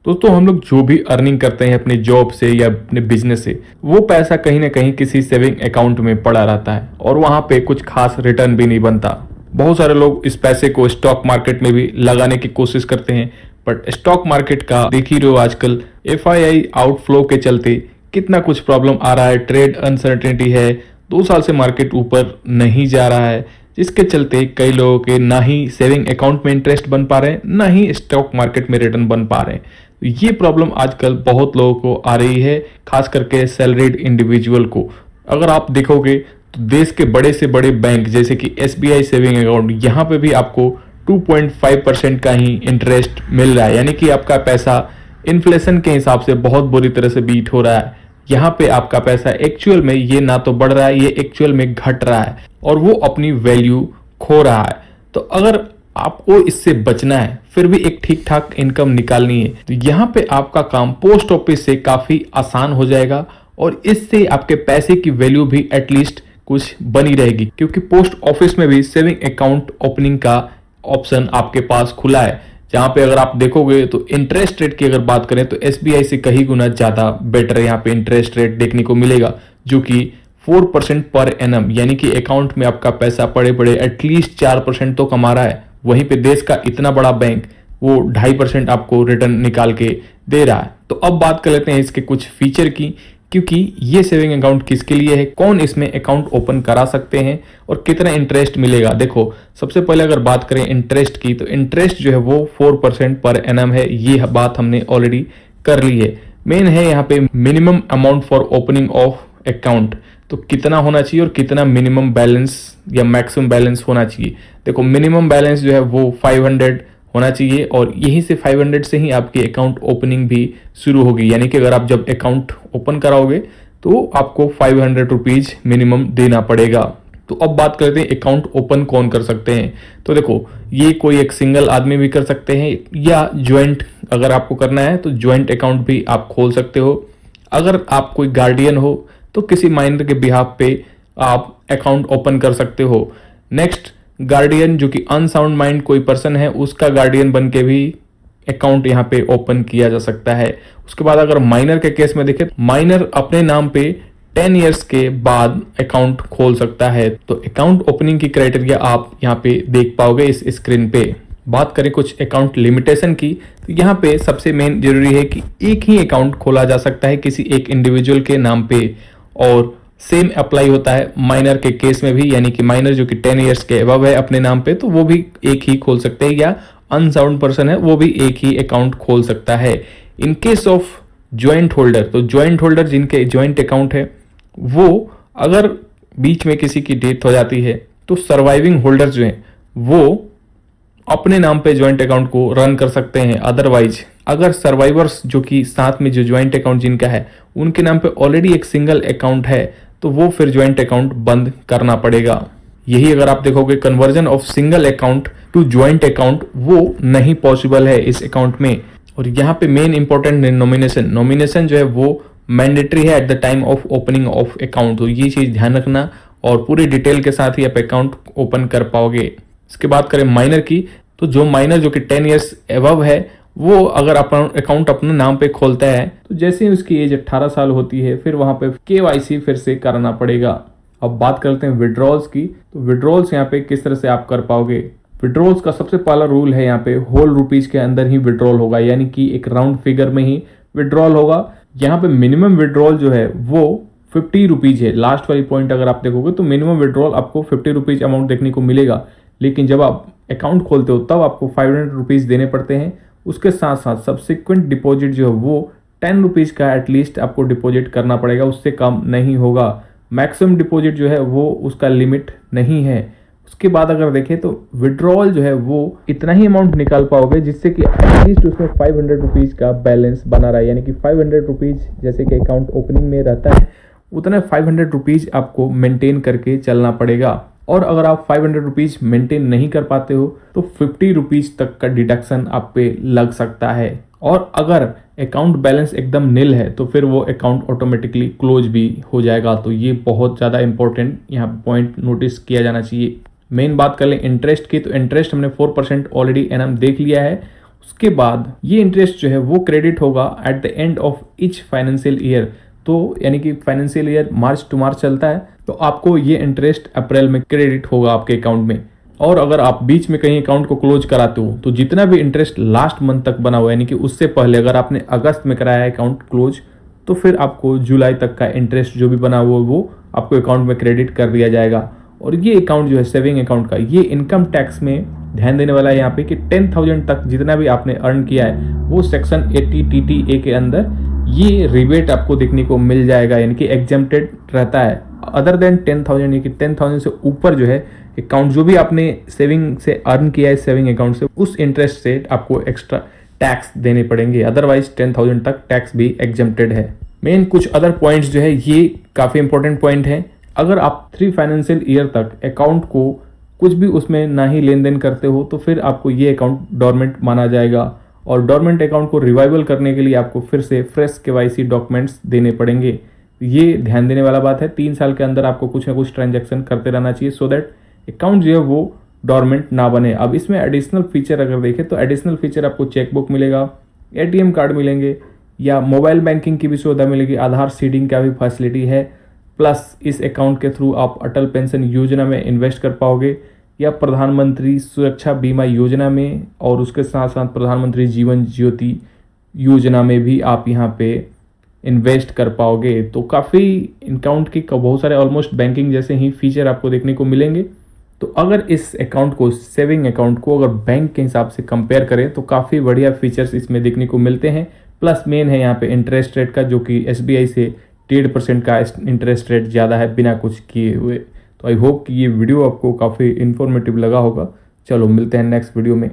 दोस्तों हम लोग जो भी अर्निंग करते हैं अपने जॉब से या अपने बिजनेस से, वो पैसा कहीं ना कहीं किसी सेविंग अकाउंट में पड़ा रहता है और वहां पे कुछ खास रिटर्न भी नहीं बनता। बहुत सारे लोग इस पैसे को स्टॉक मार्केट में भी लगाने की कोशिश करते हैं, बट स्टॉक मार्केट का देख ही रहे हो आजकल FII आउटफ्लो के चलते कितना कुछ प्रॉब्लम आ रहा है। ट्रेड अनसर्टेनिटी है, 2 साल से मार्केट ऊपर नहीं जा रहा है, जिसके चलते कई लोगों के ना ही सेविंग अकाउंट में इंटरेस्ट बन पा रहे हैं, ना ही स्टॉक मार्केट में रिटर्न बन पा रहे हैं। तो ये प्रॉब्लम आजकल बहुत लोगों को आ रही है, खास करके सैलरीड इंडिविजुअल को। अगर आप देखोगे तो देश के बड़े से बड़े बैंक जैसे कि SBI सेविंग अकाउंट, यहाँ पे भी आपको 2.5% का ही इंटरेस्ट मिल रहा है, यानी कि आपका पैसा इन्फ्लेशन के हिसाब से बहुत बुरी तरह से बीट हो रहा है। यहाँ पे आपका पैसा एक्चुअल में ये ना तो बढ़ रहा है, ये एक्चुअल में घट रहा है और वो अपनी वैल्यू खो रहा है। तो अगर आपको इससे बचना है, फिर भी एक ठीक ठाक इनकम निकालनी है, तो यहाँ पे आपका काम पोस्ट ऑफिस से काफी आसान हो जाएगा और इससे आपके पैसे की वैल्यू भी एटलीस्ट कुछ बनी रहेगी, क्योंकि पोस्ट ऑफिस में भी सेविंग अकाउंट ओपनिंग का ऑप्शन आपके पास खुला है, जहां पे अगर आप देखोगे तो इंटरेस्ट रेट की अगर बात करें तो SBI से कहीं गुना ज्यादा बेटर यहाँ पे इंटरेस्ट रेट देखने को मिलेगा, जो कि 4% पर एनम, यानी कि अकाउंट में आपका पैसा पड़े पड़े एटलीस्ट 4% तो कमा रहा है। वहीं पे देश का इतना बड़ा बैंक वो 2.5% आपको रिटर्न निकाल के दे रहा है। तो अब बात कर लेते हैं इसके कुछ फीचर की, क्योंकि ये सेविंग अकाउंट किसके लिए है, कौन इसमें अकाउंट ओपन करा सकते हैं और कितना इंटरेस्ट मिलेगा। देखो सबसे पहले अगर बात करें इंटरेस्ट की, तो इंटरेस्ट जो है वो 4% पर एनम है, ये बात हमने ऑलरेडी कर ली है। मेन है यहाँ पे minimum amount for opening of account, तो कितना होना चाहिए और कितना मिनिमम बैलेंस या मैक्सिमम बैलेंस होना चाहिए। देखो मिनिमम बैलेंस जो है वो 500 होना चाहिए और यहीं से 500 से ही आपकी अकाउंट ओपनिंग भी शुरू होगी, यानी कि अगर आप जब अकाउंट ओपन कराओगे तो आपको 500 रुपीज मिनिमम देना पड़ेगा। तो अब बात करते हैं अकाउंट ओपन कौन कर सकते हैं। तो देखो ये कोई एक सिंगल आदमी भी कर सकते हैं, या ज्वाइंट अगर आपको करना है तो ज्वाइंट अकाउंट भी आप खोल सकते हो। अगर आप कोई गार्डियन हो तो किसी माइनर के बिहाफ पे आप अकाउंट ओपन कर सकते हो। नेक्स्ट, गार्डियन जो कि अनसाउंड माइंड कोई पर्सन है, उसका गार्डियन बन के भी अकाउंट यहाँ पे ओपन किया जा सकता है। उसके बाद अगर माइनर के केस में देखें, माइनर अपने नाम पे 10 इयर्स के बाद अकाउंट खोल सकता है। तो अकाउंट ओपनिंग की क्राइटेरिया आप यहाँ पे देख पाओगे इस स्क्रीन पे। बात करें कुछ अकाउंट लिमिटेशन की, तो यहाँ पे सबसे मेन जरूरी है कि एक ही अकाउंट खोला जा सकता है किसी एक इंडिविजुअल के नाम पे, और सेम अप्लाई होता है माइनर के केस में भी, यानी कि माइनर जो कि 10 इयर्स के अबव है अपने नाम पे, तो वो भी एक ही खोल सकते हैं, या अनसाउंड पर्सन है वो भी एक ही अकाउंट खोल सकता है। In case of joint holder, तो ज्वाइंट होल्डर जिनके ज्वाइंट अकाउंट है, वो अगर बीच में किसी की डेथ हो जाती है तो सर्वाइविंग होल्डर जो है वो अपने नाम पे ज्वाइंट अकाउंट को रन कर सकते हैं। अदरवाइज अगर सर्वाइवर्स जो कि साथ में जो ज्वाइंट अकाउंट जिनका है उनके नाम पे ऑलरेडी एक सिंगल अकाउंट है, तो वो फिर ज्वाइंट अकाउंट बंद करना पड़ेगा। यही अगर आप देखोगे conversion of single account to joint account वो नहीं पॉसिबल है इस अकाउंट में। और यहाँ पे मेन इंपॉर्टेंट नॉमिनेशन, नॉमिनेशन जो है वो मैंडेटरी है at the time of opening of account, तो ये चीज ध्यान रखना और पूरी डिटेल के साथ ही आप अकाउंट ओपन कर पाओगे। इसके बाद करें माइनर की, तो जो माइनर जो कि 10 इयर्स एबव है वो अगर अपना अकाउंट अपने नाम पे खोलता है तो जैसे ही उसकी एज 18 साल होती है फिर वहां पे KYC फिर से कराना पड़ेगा। अब बात करते हैं विड्रॉल्स की, तो विड्रॉल्स यहाँ पे किस तरह से आप कर पाओगे। विड्रॉल्स का सबसे पहला रूल है यहाँ पे होल रुपीज के अंदर ही विड्रॉल होगा, यानी कि एक राउंड फिगर में ही विड्रॉल होगा। यहाँ पे मिनिमम विड्रॉल जो है वो 50 रुपीज है। लास्ट वाली पॉइंट अगर आप देखोगे तो मिनिमम विड्रॉल आपको 50 रुपीज अमाउंट देखने को मिलेगा, लेकिन जब आप अकाउंट खोलते हो तब आपको 500 रुपीज देने पड़ते हैं। उसके साथ साथ सब्सिक्वेंट डिपॉजिट जो है वो 10 रुपीज का एटलीस्ट आपको डिपॉजिट करना पड़ेगा, उससे कम नहीं होगा। मैक्सिमम डिपॉजिट जो है वो उसका लिमिट नहीं है। उसके बाद अगर देखें तो विड्रॉल जो है वो इतना ही अमाउंट निकाल पाओगे जिससे कि एटलीस्ट उसमें 500 रुपीज का बैलेंस बना रहा है, यानी कि 500 रुपीज जैसे कि अकाउंट ओपनिंग में रहता है उतना 500 रुपीज आपको मेंटेन करके चलना पड़ेगा। और अगर आप 500 रुपीज मेंटेन नहीं कर पाते हो तो 50 रुपीज तक का डिडक्शन आप पे लग सकता है। और अगर अकाउंट बैलेंस एकदम निल है तो फिर वो अकाउंट ऑटोमेटिकली क्लोज भी हो जाएगा। तो ये बहुत ज़्यादा इंपॉर्टेंट यहाँ पॉइंट नोटिस किया जाना चाहिए। मेन बात कर लें इंटरेस्ट की, तो इंटरेस्ट हमने 4% ऑलरेडी एनम देख लिया है। उसके बाद ये इंटरेस्ट जो है वो क्रेडिट होगा at the end of each financial year. तो यानी कि फाइनेंशियल ईयर मार्च टू मार्च चलता है, तो आपको ये इंटरेस्ट अप्रैल में क्रेडिट होगा आपके अकाउंट में। और अगर आप बीच में कहीं अकाउंट को क्लोज कराते हो तो जितना भी इंटरेस्ट लास्ट मंथ तक बना हुआ है, यानी कि उससे पहले अगर आपने अगस्त में कराया है अकाउंट क्लोज, तो फिर आपको जुलाई तक का इंटरेस्ट जो भी बना हुआ है वो आपको अकाउंट में क्रेडिट कर दिया जाएगा। और ये अकाउंट जो है सेविंग अकाउंट का, ये इनकम टैक्स में ध्यान देने वाला है यहाँ पे कि 10,000 तक जितना भी आपने अर्न किया है वो सेक्शन 80 TTA के अंदर ये रिबेट आपको देखने को मिल जाएगा, यानी कि एग्जेम्प्टेड रहता है। अदर देन 10,000, यानी कि 10,000 से ऊपर जो है अकाउंट जो भी आपने सेविंग से अर्न किया है सेविंग अकाउंट से, उस इंटरेस्ट से आपको एक्स्ट्रा टैक्स देने पड़ेंगे। अदरवाइज 10,000 तक टैक्स भी एग्जेम्प्टेड है। मेन कुछ अदर पॉइंट्स जो है ये काफ़ी इंपॉर्टेंट पॉइंट है। अगर आप 3 फाइनेंशियल ईयर तक अकाउंट को कुछ भी उसमें ना ही लेन देन करते हो तो फिर आपको ये अकाउंट डोरमेंट माना जाएगा। और डोरमेंट अकाउंट को रिवाइवल करने के लिए आपको फिर से फ्रेश KYC डॉक्यूमेंट्स देने पड़ेंगे। ये ध्यान देने वाला बात है। 3 साल के अंदर आपको कुछ ना कुछ ट्रांजैक्शन करते रहना चाहिए सो दैट अकाउंट जो है वो डोरमेंट ना बने। अब इसमें एडिशनल फीचर अगर देखें तो एडिशनल फीचर आपको चेकबुक मिलेगा, ATM कार्ड मिलेंगे, या मोबाइल बैंकिंग की भी सुविधा मिलेगी, आधार सीडिंग का भी फैसिलिटी है। प्लस इस अकाउंट के थ्रू आप अटल पेंशन योजना में इन्वेस्ट कर पाओगे, या प्रधानमंत्री सुरक्षा बीमा योजना में, और उसके साथ साथ प्रधानमंत्री जीवन ज्योति योजना में भी आप यहाँ पे इन्वेस्ट कर पाओगे। तो काफ़ी अकाउंट की बहुत सारे ऑलमोस्ट बैंकिंग जैसे ही फीचर आपको देखने को मिलेंगे। तो अगर इस अकाउंट को, सेविंग अकाउंट को अगर बैंक के हिसाब से कंपेयर करें तो काफ़ी बढ़िया फीचर्स इसमें देखने को मिलते हैं। प्लस मेन है यहाँ पे इंटरेस्ट रेट का, जो कि SBI से 1.5% का इंटरेस्ट रेट ज़्यादा है बिना कुछ किए हुए। तो आई होप कि ये वीडियो आपको काफ़ी इन्फॉर्मेटिव लगा होगा। चलो मिलते हैं नेक्स्ट वीडियो में।